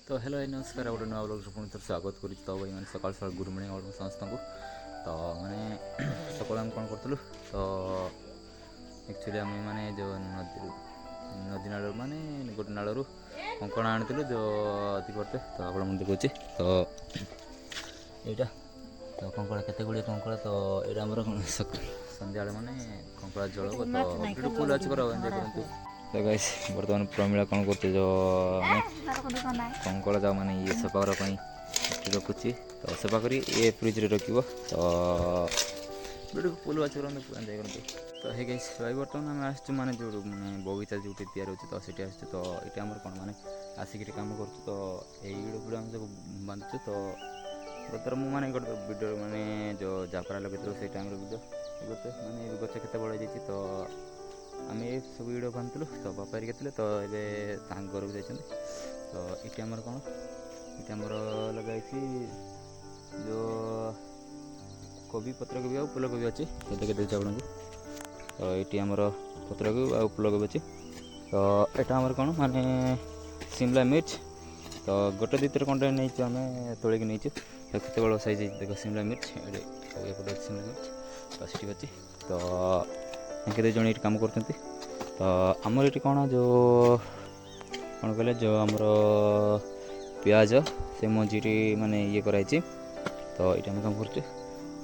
तो हेलो नमस्कार गोटे नुआ ब्लग पुणी थर स्वागत करुँ। तो भाई मैंने सकाल सकाल गुड मर्निंग और समस्त को तो मैंने सकाल आम कौन करूँ तो एक्चुअली आम मैंने जो नदी नाड़ माने गोटे नाड़ू कंकड़ा आनी जो अति करते तो आप देखुचे तो यहाँ तो कंकड़ा केते गुड़े कंकड़ा तो यहाँ आम सन्ध्या माने कंकड़ा जल तो फुल अच्छी कर एंजय करूँ। तो गाइस बर्तमान प्रमिला कौन करते जो कंकड़ा जाओ माने ये सफा करने रखुची तो सफा करी ये फ्रिज रे रखिब तो वीडियो फुल वाच करूँ एंजय करूँ। तो हे गाइस भाई बर्तमान आम आसचु माने जो माने बगीचा जो तैयार होती तो सीटी आसचु तो ये आम कौन माने आसिक कम कर तो यही वीडियो आम सब बांधुचु। तो गतर मुझे गोटे वीडियो माने जो जापरा लगे से टाइम वीडियो गोटे माने गच के बड़ जाइए तो आम ये सब वीडियो बांधुलु तो बापा हेरिका थे तो ये घर को जाइए। तो ये आमर कौन ये आमर लगे जो कोबी पत्र कोबी आ फूल कोबी अच्छी तो देखिए आपको तो ये आमर पत्र कोबी आ फूल कोबी अच्छी तो यहाँ आमर कौन माने शिमला मिर्च तो गोटे दुईथर कंटे नहीं आम तोलिक नहीं तो केत बड़ साइज देख शिमला मिर्च ये शिमला मिर्च तो सीटी अच्छी तो केते जन ये कम कर तो आमर ये कौन जो कौन कहले जो आमर पियाज से मझी माने ये कराई तो ये आम कम कर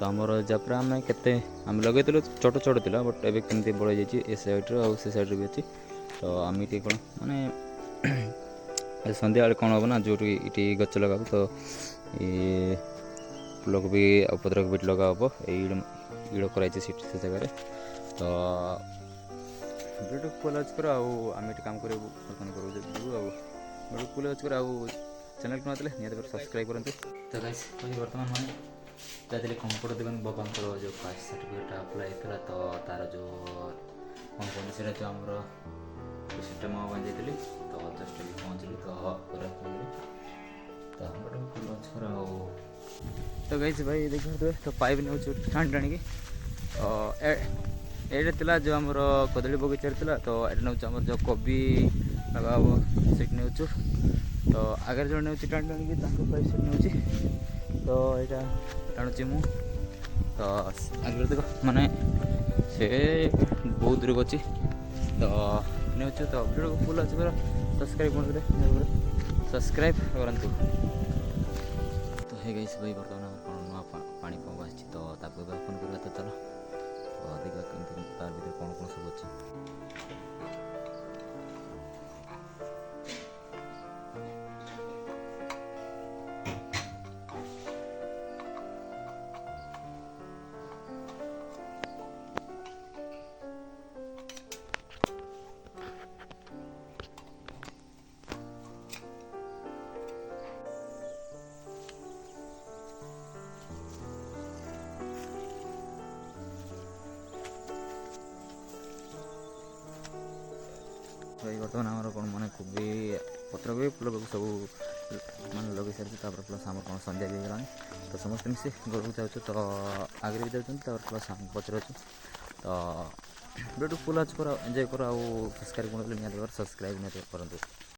तो आमर जापरा आम के आम लगे छोट छोट था बट एवं कमी बड़ जाइए ए सैड्रे आ से सैड्रे भी अच्छी तो आम ये कौन माने सन्ध्या बेले कौन हम ना जो ये गच लगा तो ये फूल कोबी आ पत्र कोबी लगा हम ये कराई से जगह तो वीडियो फुल अच्छी कर आम ये कम कर बर्तमान करूँ फुल अच्छी कर चैनल को नतले निहत सब्सक्राइब करूँ। तो गाइस बर्तमान मैंने जाते कंप्यूटर दुकान बाबा जो कास्ट सर्टिफिकेट अप्लाई होता तो तार जो कौन कहते से जो आमर सिस्टम बांधी तो जस्ट पहुँचली तो तो फुल अच्छी कर तो गाइस भाई देखते तो पाइप नौ टाणी टाणी ये थिला जो आमर कदली बगीचार थिला तो ये नौ आमर जो कोबी लगा सीट नौ तो आगे जो नौ टाणी टाणी पाइप सीट नौ तो यहाँ टाणुची मु तो आगे देख माने से बहुत दूर अच्छी तो नौ तो वीडियो फुल अच्छी पूरा सब्सक्राइब सब्सक्राइब करूँ। तो हे गाइस भाई बर्तमान कौन नुआ पानी पंप आसी तो ओपन करवा तो चलो तो देखा कमी तार भर कौन कौन सब अच्छे। भाई बर्तमान आमर कौन माने कोबी पत्र कोबी फूल कोबी सब मान लगे सारी प्लस आम कौन सन्ध्या भी गलानी तो समस्त मिसी घर को जाऊँ तो आगे भी जाऊँ प्लस आम पचर अच्छे तो वीडियो फुल अच्छी कर एंजय कर सब्सक्राइब कर सब्सक्राइब नहीं करूँ।